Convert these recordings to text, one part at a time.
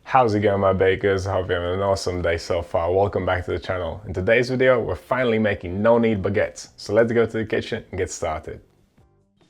How's it going, my bakers? I hope you're having an awesome day so far. Welcome back to the channel. In today's video, we're finally making no-knead baguettes. So let's go to the kitchen and get started.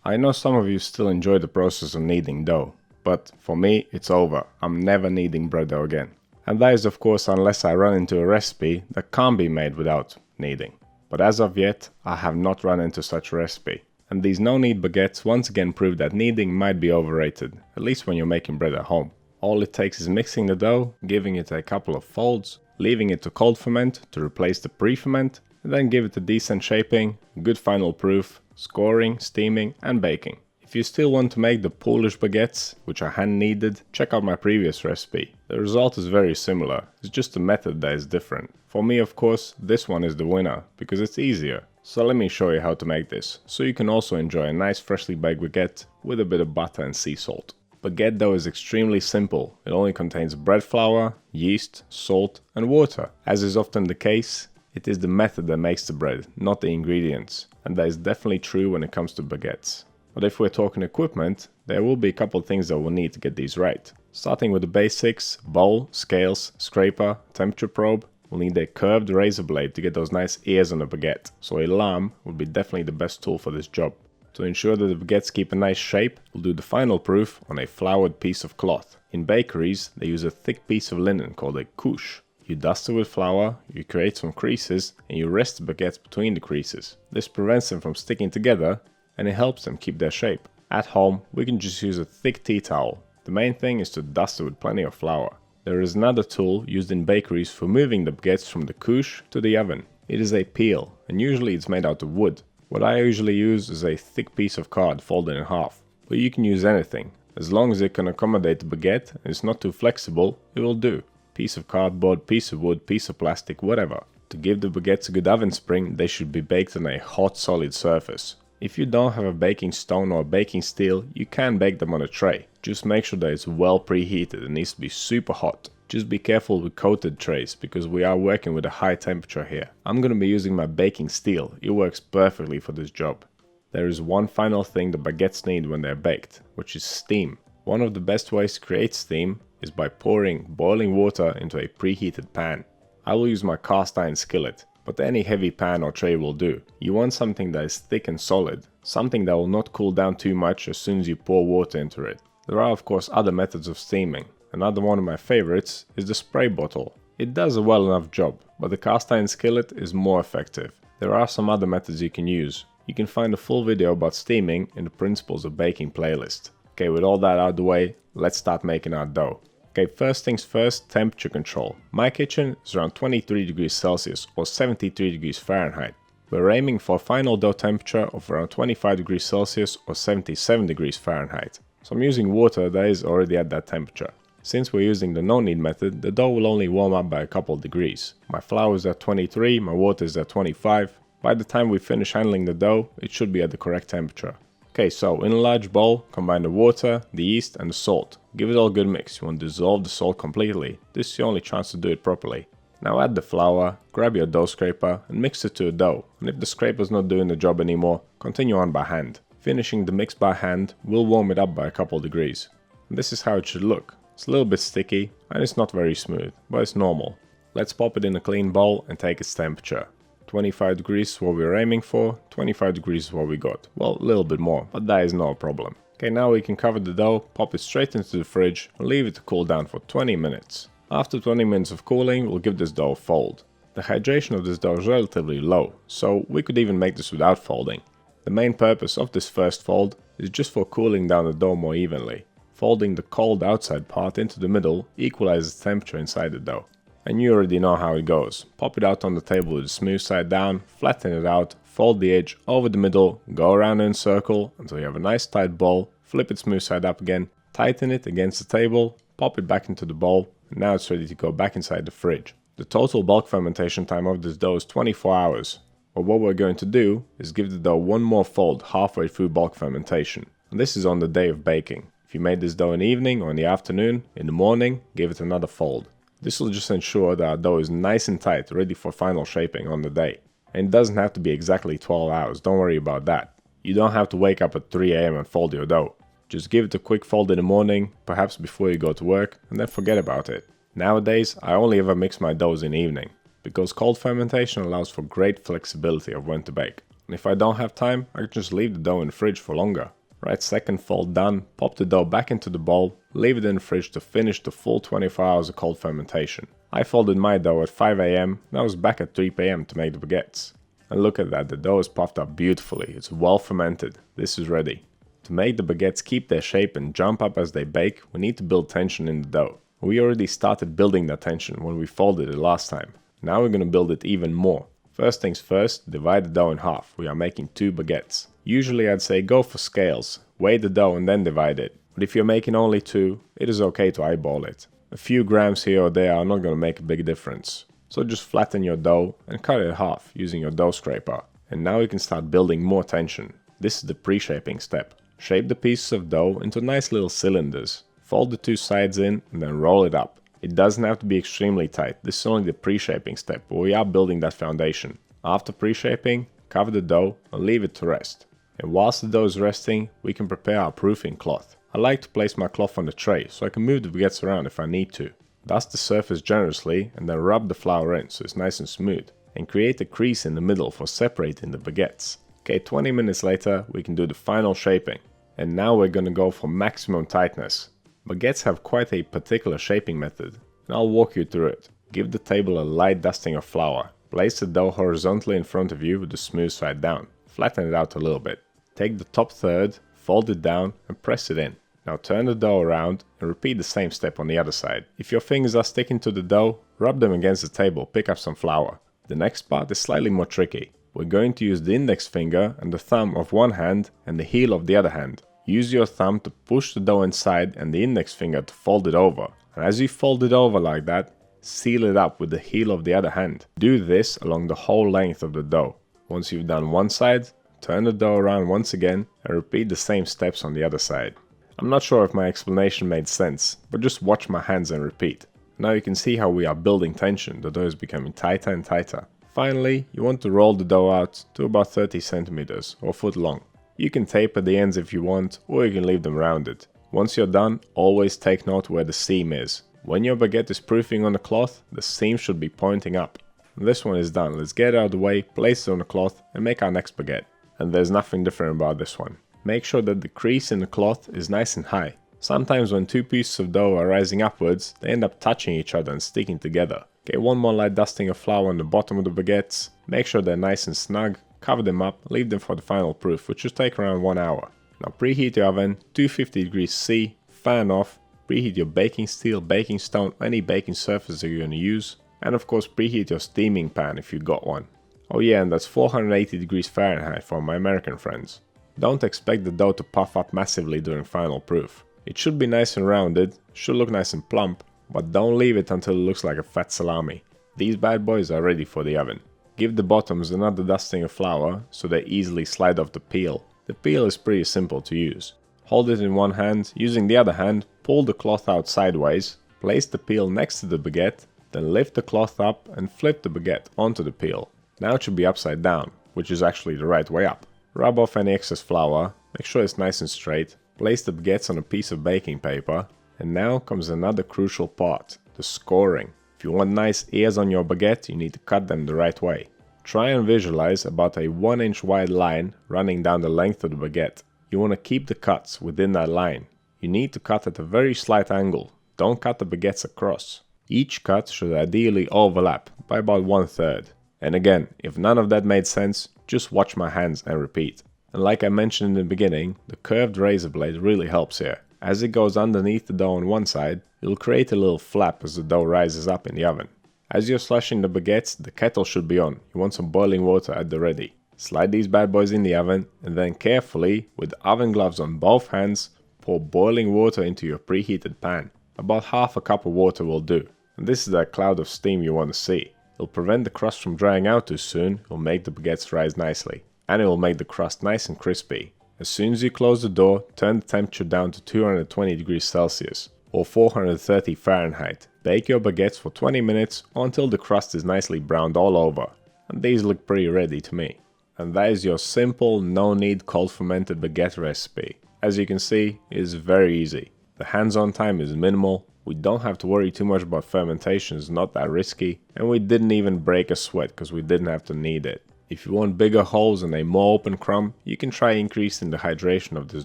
I know some of you still enjoy the process of kneading dough, but for me, it's over. I'm never kneading bread dough again. And that is of course unless I run into a recipe that can't be made without kneading. But as of yet, I have not run into such a recipe. And these no-knead baguettes once again prove that kneading might be overrated, at least when you're making bread at home. All it takes is mixing the dough, giving it a couple of folds, leaving it to cold ferment to replace the pre-ferment, and then give it a decent shaping, good final proof, scoring, steaming and baking. If you still want to make the Polish baguettes, which are hand kneaded, check out my previous recipe. The result is very similar, it's just the method that is different. For me, of course, this one is the winner, because it's easier. So let me show you how to make this, so you can also enjoy a nice freshly baked baguette with a bit of butter and sea salt. Baguette dough is extremely simple. It only contains bread flour, yeast, salt and water. As is often the case, it is the method that makes the bread, not the ingredients. And that is definitely true when it comes to baguettes. But if we're talking equipment, there will be a couple of things that we'll need to get these right. Starting with the basics: bowl, scales, scraper, temperature probe. We'll need a curved razor blade to get those nice ears on the baguette. So a lame would be definitely the best tool for this job. To ensure that the baguettes keep a nice shape, we'll do the final proof on a floured piece of cloth. In bakeries, they use a thick piece of linen called a couche. You dust it with flour, you create some creases, and you rest the baguettes between the creases. This prevents them from sticking together, and it helps them keep their shape. At home, we can just use a thick tea towel. The main thing is to dust it with plenty of flour. There is another tool used in bakeries for moving the baguettes from the couche to the oven. It is a peel, and usually it's made out of wood. What I usually use is a thick piece of card folded in half, but you can use anything. As long as it can accommodate the baguette and it's not too flexible, it will do. Piece of cardboard, piece of wood, piece of plastic, whatever. To give the baguettes a good oven spring, they should be baked on a hot solid surface. If you don't have a baking stone or a baking steel, you can bake them on a tray. Just make sure that it's well preheated and needs to be super hot. Just be careful with coated trays, because we are working with a high temperature here. I'm going to be using my baking steel, it works perfectly for this job. There is one final thing the baguettes need when they're baked, which is steam. One of the best ways to create steam is by pouring boiling water into a preheated pan. I will use my cast iron skillet, but any heavy pan or tray will do. You want something that is thick and solid, something that will not cool down too much as soon as you pour water into it. There are of course other methods of steaming. Another one of my favorites is the spray bottle. It does a well enough job, but the cast iron skillet is more effective. There are some other methods you can use. You can find a full video about steaming in the Principles of Baking playlist. Okay, with all that out of the way, let's start making our dough. Okay, first things first, temperature control. My kitchen is around 23 degrees Celsius or 73 degrees Fahrenheit. We're aiming for a final dough temperature of around 25 degrees Celsius or 77 degrees Fahrenheit. So I'm using water that is already at that temperature. Since we're using the no-knead method, the dough will only warm up by a couple degrees. My flour is at 23, my water is at 25. By the time we finish handling the dough, it should be at the correct temperature. Okay, so in a large bowl, combine the water, the yeast and the salt. Give it all a good mix. You want to dissolve the salt completely. This is the only chance to do it properly. Now add the flour, grab your dough scraper and mix it to a dough. And if the scraper is not doing the job anymore, continue on by hand. Finishing the mix by hand will warm it up by a couple degrees. And this is how it should look. It's a little bit sticky and it's not very smooth, but it's normal. Let's pop it in a clean bowl and take its temperature. 25 degrees is what we were aiming for, 25 degrees is what we got. Well, a little bit more, but that is no problem. Okay, now we can cover the dough, pop it straight into the fridge and leave it to cool down for 20 minutes. After 20 minutes of cooling, we'll give this dough a fold. The hydration of this dough is relatively low, so we could even make this without folding. The main purpose of this first fold is just for cooling down the dough more evenly. Folding the cold outside part into the middle equalizes the temperature inside the dough. And you already know how it goes. Pop it out on the table with the smooth side down, flatten it out, fold the edge over the middle, go around in a circle until you have a nice tight ball, flip it smooth side up again, tighten it against the table, pop it back into the bowl, and now it's ready to go back inside the fridge. The total bulk fermentation time of this dough is 24 hours. But what we're going to do is give the dough one more fold halfway through bulk fermentation. And this is on the day of baking. If you made this dough in the evening or in the afternoon, in the morning, give it another fold. This will just ensure that our dough is nice and tight, ready for final shaping on the day. And it doesn't have to be exactly 12 hours, don't worry about that. You don't have to wake up at 3 AM and fold your dough. Just give it a quick fold in the morning, perhaps before you go to work, and then forget about it. Nowadays, I only ever mix my doughs in the evening, because cold fermentation allows for great flexibility of when to bake. And if I don't have time, I can just leave the dough in the fridge for longer. Right, second fold done, pop the dough back into the bowl, leave it in the fridge to finish the full 24 hours of cold fermentation. I folded my dough at 5 AM and I was back at 3 PM to make the baguettes. And look at that, the dough is puffed up beautifully, it's well fermented, this is ready. To make the baguettes keep their shape and jump up as they bake, we need to build tension in the dough. We already started building that tension when we folded it last time. Now we're going to build it even more. First things first, divide the dough in half, we are making 2 baguettes. Usually I'd say go for scales, weigh the dough and then divide it. But if you're making only 2, it is okay to eyeball it. A few grams here or there are not going to make a big difference. So just flatten your dough and cut it in half using your dough scraper. And now you can start building more tension. This is the pre-shaping step. Shape the pieces of dough into nice little cylinders. Fold the 2 sides in and then roll it up. It doesn't have to be extremely tight, this is only the pre-shaping step, but we are building that foundation. After pre-shaping, cover the dough and leave it to rest. And whilst the dough is resting, we can prepare our proofing cloth. I like to place my cloth on the tray so I can move the baguettes around if I need to. Dust the surface generously and then rub the flour in so it's nice and smooth. And create a crease in the middle for separating the baguettes. Okay, 20 minutes later we can do the final shaping. And now we're gonna go for maximum tightness. Baguettes have quite a particular shaping method, and I'll walk you through it. Give the table a light dusting of flour. Place the dough horizontally in front of you with the smooth side down. Flatten it out a little bit. Take the top third, fold it down and press it in. Now turn the dough around and repeat the same step on the other side. If your fingers are sticking to the dough, rub them against the table, pick up some flour. The next part is slightly more tricky. We're going to use the index finger and the thumb of one hand and the heel of the other hand. Use your thumb to push the dough inside and the index finger to fold it over. And as you fold it over like that, seal it up with the heel of the other hand. Do this along the whole length of the dough. Once you've done one side, turn the dough around once again and repeat the same steps on the other side. I'm not sure if my explanation made sense, but just watch my hands and repeat. Now you can see how we are building tension, the dough is becoming tighter and tighter. Finally, you want to roll the dough out to about 30 centimeters or a foot long. You can taper the ends if you want, or you can leave them rounded. Once you're done, always take note where the seam is. When your baguette is proofing on the cloth, the seam should be pointing up. This one is done, let's get it out of the way, place it on the cloth and make our next baguette. And there's nothing different about this one. Make sure that the crease in the cloth is nice and high. Sometimes when 2 pieces of dough are rising upwards, they end up touching each other and sticking together. Okay, one more light dusting of flour on the bottom of the baguettes. Make sure they're nice and snug. Cover them up, leave them for the final proof, which should take around 1 hour. Now preheat your oven, 250 degrees C, fan off, preheat your baking steel, baking stone, any baking surface that you're going to use, and of course preheat your steaming pan if you got one. Oh yeah, and that's 480 degrees Fahrenheit for my American friends. Don't expect the dough to puff up massively during final proof. It should be nice and rounded, should look nice and plump, but don't leave it until it looks like a fat salami. These bad boys are ready for the oven. Give the bottoms another dusting of flour so they easily slide off the peel. The peel is pretty simple to use. Hold it in one hand, using the other hand, pull the cloth out sideways, place the peel next to the baguette, then lift the cloth up and flip the baguette onto the peel. Now it should be upside down, which is actually the right way up. Rub off any excess flour, make sure it's nice and straight, place the baguettes on a piece of baking paper, and now comes another crucial part, the scoring. If you want nice ears on your baguette, you need to cut them the right way. Try and visualize about a 1 inch wide line running down the length of the baguette. You want to keep the cuts within that line. You need to cut at a very slight angle. Don't cut the baguettes across. Each cut should ideally overlap by about 1/3. And again, if none of that made sense, just watch my hands and repeat. And like I mentioned in the beginning, the curved razor blade really helps here. As it goes underneath the dough on one side, it'll create a little flap as the dough rises up in the oven. As you're slashing the baguettes, the kettle should be on. You want some boiling water at the ready. Slide these bad boys in the oven and then carefully, with oven gloves on both hands, pour boiling water into your preheated pan. About half a cup of water will do. And this is that cloud of steam you want to see. It'll prevent the crust from drying out too soon, it'll make the baguettes rise nicely. And it will make the crust nice and crispy. As soon as you close the door, turn the temperature down to 220 degrees Celsius or 430 Fahrenheit. Bake your baguettes for 20 minutes or until the crust is nicely browned all over. And these look pretty ready to me. And that is your simple, no-knead cold fermented baguette recipe. as you can see, is very easy. The hands-on time is minimal, we don't have to worry too much about fermentation, it's not that risky, and we didn't even break a sweat because we didn't have to knead it. If you want bigger holes and a more open crumb, you can try increasing the hydration of this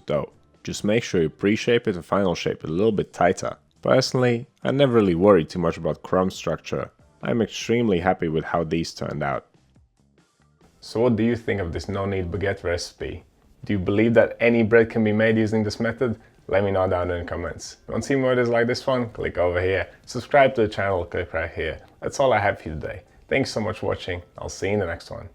dough. Just make sure you pre-shape it and final shape it a little bit tighter. Personally, I never really worried too much about crumb structure. I'm extremely happy with how these turned out. So what do you think of this no-knead baguette recipe? Do you believe that any bread can be made using this method? Let me know down in the comments. If you want to see more videos like this one, click over here. Subscribe to the channel, click right here. That's all I have for you today. Thanks so much for watching. I'll see you in the next one.